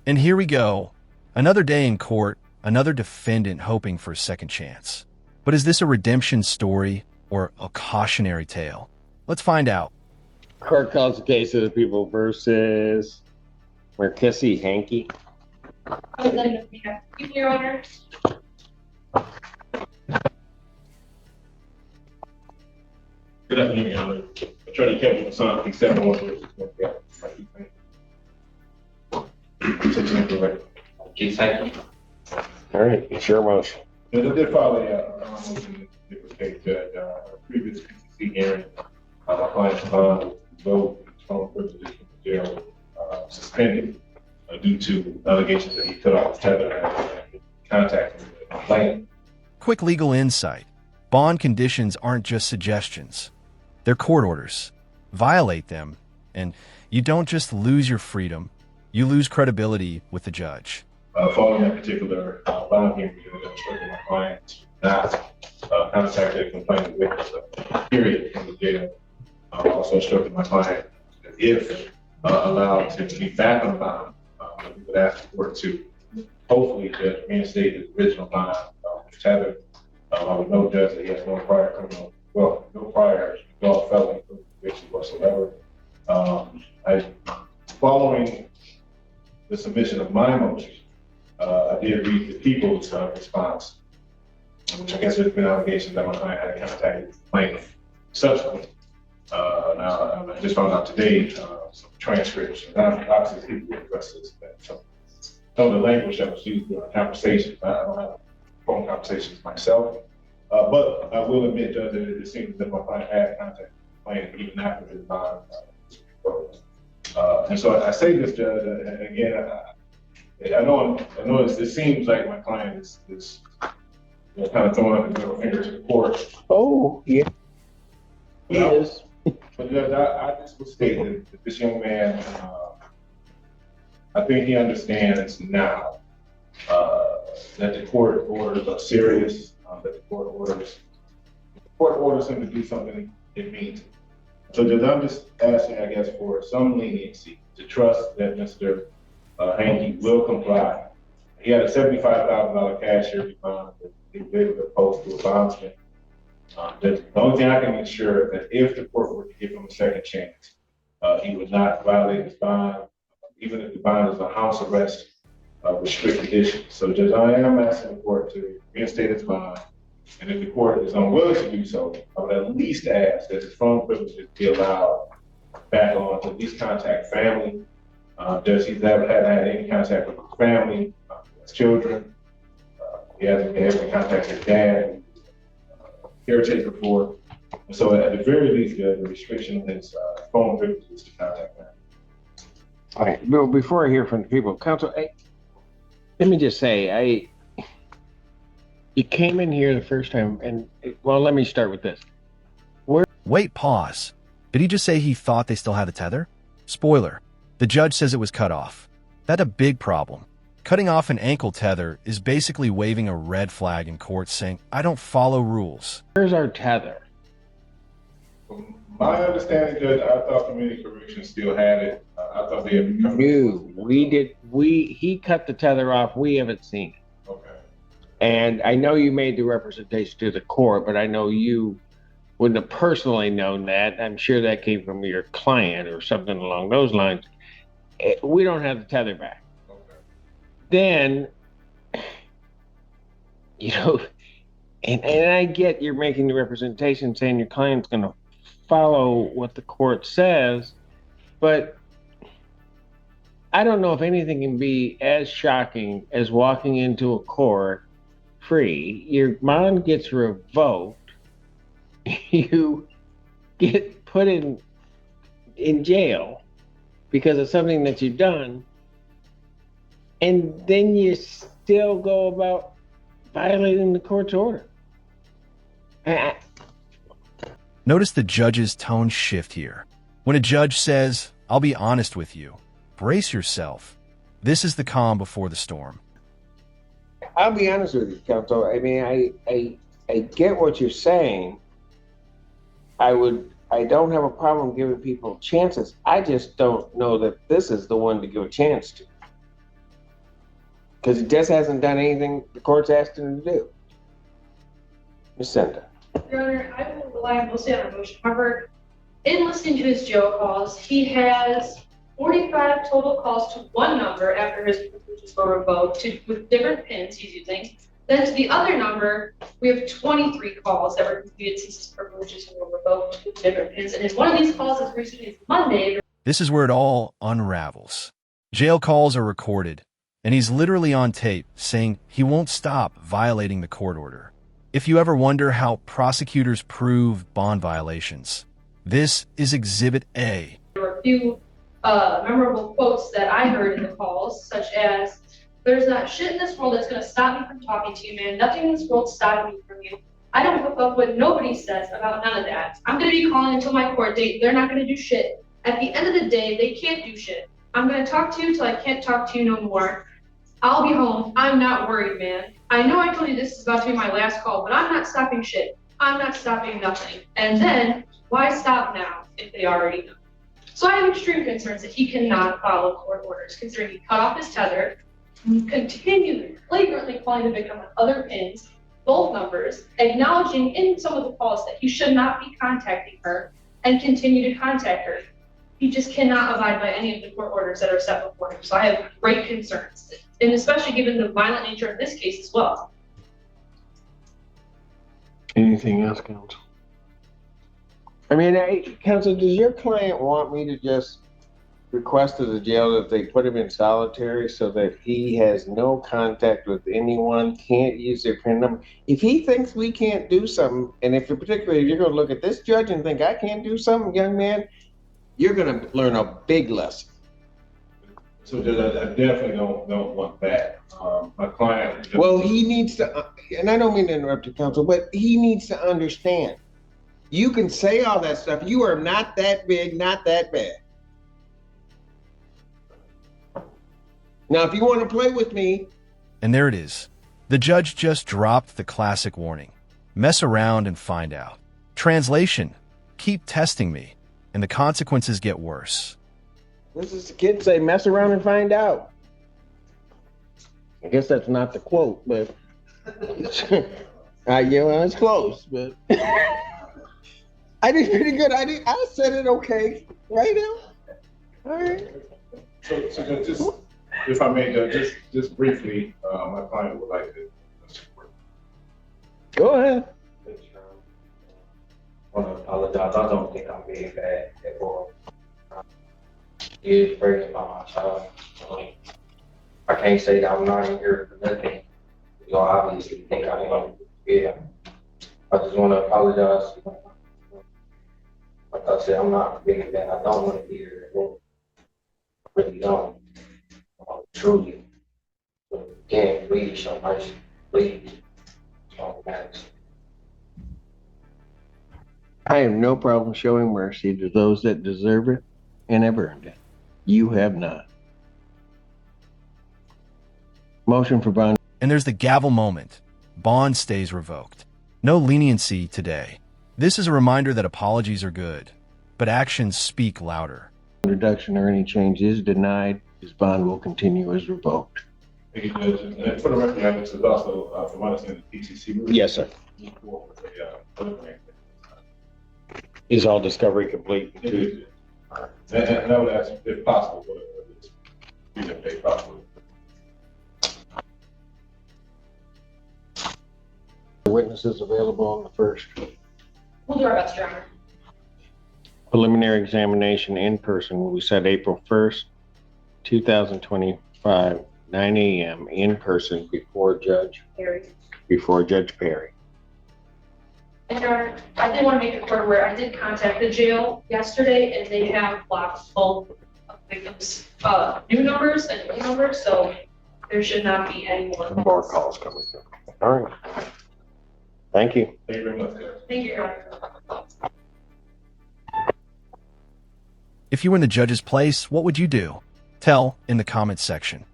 And here we go. Another day in court, another defendant hoping for a second chance. But is this a redemption story or a cautionary tale? Let's find out. Court calls the case of the people versus Marissa Hanky. Your Honor. Good afternoon, Your Honor. Attorney Kevin Hassan, except one. All right, it's your motion. I did file a motion to take the previous PCC hearing. My client's bond was from privileges from the jail suspended due to allegations that he cut off Tether and contact with the complainant. Quick legal insight. Bond conditions aren't just suggestions. They're court orders. Violate them, and you don't just lose your freedom, you lose credibility with the judge. Following that particular bond hearing, I instructed my client to not contact the complainant witness, period, in the jail. I also instructed my client that if allowed to be back on bond, we would ask the court to hopefully just reinstate his original bond, Tether. I would know judge that he has no prior criminal, no prior felony conviction whatsoever. Following the submission of my motion, I did read the people's response, which I guess there's been allegations that my client had contacted the complainant subsequently. Now, I just found out today some transcripts. Obviously, people address this. Some of the language that was used during conversations, I don't have phone conversations myself, but I will admit, Judge, that it seems that my client had contacted the complainant even after his bond was revoked. And so I say this, Judge, and again, I know it seems like my client is kind of throwing up his middle finger to the court. Oh, yeah. He is. But Judge, I just would state that this young man, I think he understands now that the court orders are serious, that the court orders him to do something, it means it. So Judge, I'm just asking, I guess, for some leniency to trust that Mr. Hanky will comply. He had a $75,000 cashier bond that he was able to post to a bondsman. The only thing I can ensure that if the court were to give him a second chance, he would not violate his bond, even if the bond is a house arrest with strict conditions. So Judge, I am asking the court to reinstate his bond, and if the court is unwilling to do so, I would at least ask that his phone privileges be allowed back on to at least contact family. Does he's never had any contact with his family, his children? He hasn't been able to contact his dad, caretaker for. And so at the very least, the restriction on his phone privileges to contact family. All right, Bill, before I hear from the people, counsel, let me just say, you came in here the first time, and, well, let me start with this. Wait, pause. Did he just say he thought they still had the tether? Spoiler. The judge says it was cut off. That's a big problem. Cutting off an ankle tether is basically waving a red flag in court saying, I don't follow rules. Where's our tether? From my understanding, Judge, I thought community corrections still had it. I thought they had become. He cut the tether off. We haven't seen it. Okay. And I know you made the representation to the court, but I know you wouldn't have personally known that. I'm sure that came from your client or something along those lines. We don't have the tether back. Okay. Then, and I get you're making the representation saying your client's going to follow what the court says, but I don't know if anything can be as shocking as walking into a court free. Your bond gets revoked. You get put in jail because of something that you've done, and then you still go about violating the court's order. Notice the judge's tone shift here. When a judge says, I'll be honest with you, brace yourself. This is the calm before the storm. I'll be honest with you, counsel. I mean, I get what you're saying. I don't have a problem giving people chances. I just don't know that this is the one to give a chance to. Because he just hasn't done anything the court's asked him to do. Ms. Senda. Your Honor, I will rely mostly on emotion. However, in listening to his jail calls, he has 45 total calls to one number after his privileges were revoked with different pins he's using. Then to the other number, we have 23 calls that were completed since his privileges were revoked with different pins. And in one of these calls as recently as Monday. This is where it all unravels. Jail calls are recorded, and he's literally on tape saying he won't stop violating the court order. If you ever wonder how prosecutors prove bond violations, this is Exhibit A. There were a few memorable quotes that I heard in the calls, such as, "There's not shit in this world that's going to stop me from talking to you, man. Nothing in this world's stopping me from you. I don't give a fuck what nobody says about none of that. I'm going to be calling until my court date. They're not going to do shit. At the end of the day, they can't do shit. I'm going to talk to you till I can't talk to you no more. I'll be home. I'm not worried, man. I know I told you this is about to be my last call, but I'm not stopping shit. I'm not stopping nothing." And then, why stop now if they already know? So I have extreme concerns that he cannot follow court orders, considering he cut off his tether, continued flagrantly calling the victim on other pins, both numbers, acknowledging in some of the calls that he should not be contacting her, and continue to contact her. He just cannot abide by any of the court orders that are set before him. So I have great concerns, and especially given the violent nature of this case as well. Anything else, counsel? I mean, counsel, does your client want me to just request to the jail that they put him in solitary so that he has no contact with anyone, can't use their PIN number? If he thinks we can't do something, and if particularly if you're going to look at this judge and think I can't do something, young man, you're going to learn a big lesson. So I definitely don't want that. My client. Well, he needs to, and I don't mean to interrupt you, counsel, but he needs to understand. You can say all that stuff. You are not that big, not that bad. Now, if you want to play with me. And there it is. The judge just dropped the classic warning. Mess around and find out. Translation: keep testing me, and the consequences get worse. This is the kids say, mess around and find out. I guess that's not the quote, but yeah, well, it's close, but I did pretty good. I said it okay, right now. All right. So just, if I may, just briefly, my client would like to support. Go ahead. I want to apologize. I don't think I'm being bad at all. Is bragging about myself. I can't say that I'm not in here for nothing. You obviously think I am. Yeah. I just want to apologize. Like I said, I'm not being bad. I don't want to be here at all. I really don't. Truly. So, again, please show mercy. Please. So, thanks. I have no problem showing mercy to those that deserve it and have earned it. You have not. Motion for bond. And there's the gavel moment. Bond stays revoked. No leniency today. This is a reminder that apologies are good, but actions speak louder. Reduction or any change is denied. His bond will continue as revoked. Thank you, Judge. And for the record, this is also, from my understanding, the PCC. Yes, sir. Is all discovery complete? And I would ask if possible, if possible. Witnesses available on the first. We'll do our best, Your Honor. Preliminary examination in person will be set April 1st, 2025, 9 a.m. in person before Judge Perry. And Your Honor, I did want to make the court aware, I did contact the jail yesterday, and they have blocked both of victims' new numbers and old numbers, so there should not be any more calls coming through. All right. Thank you. Thank you very much, Judge. Thank you, Your Honor. If you were in the judge's place, what would you do? Tell in the comments section.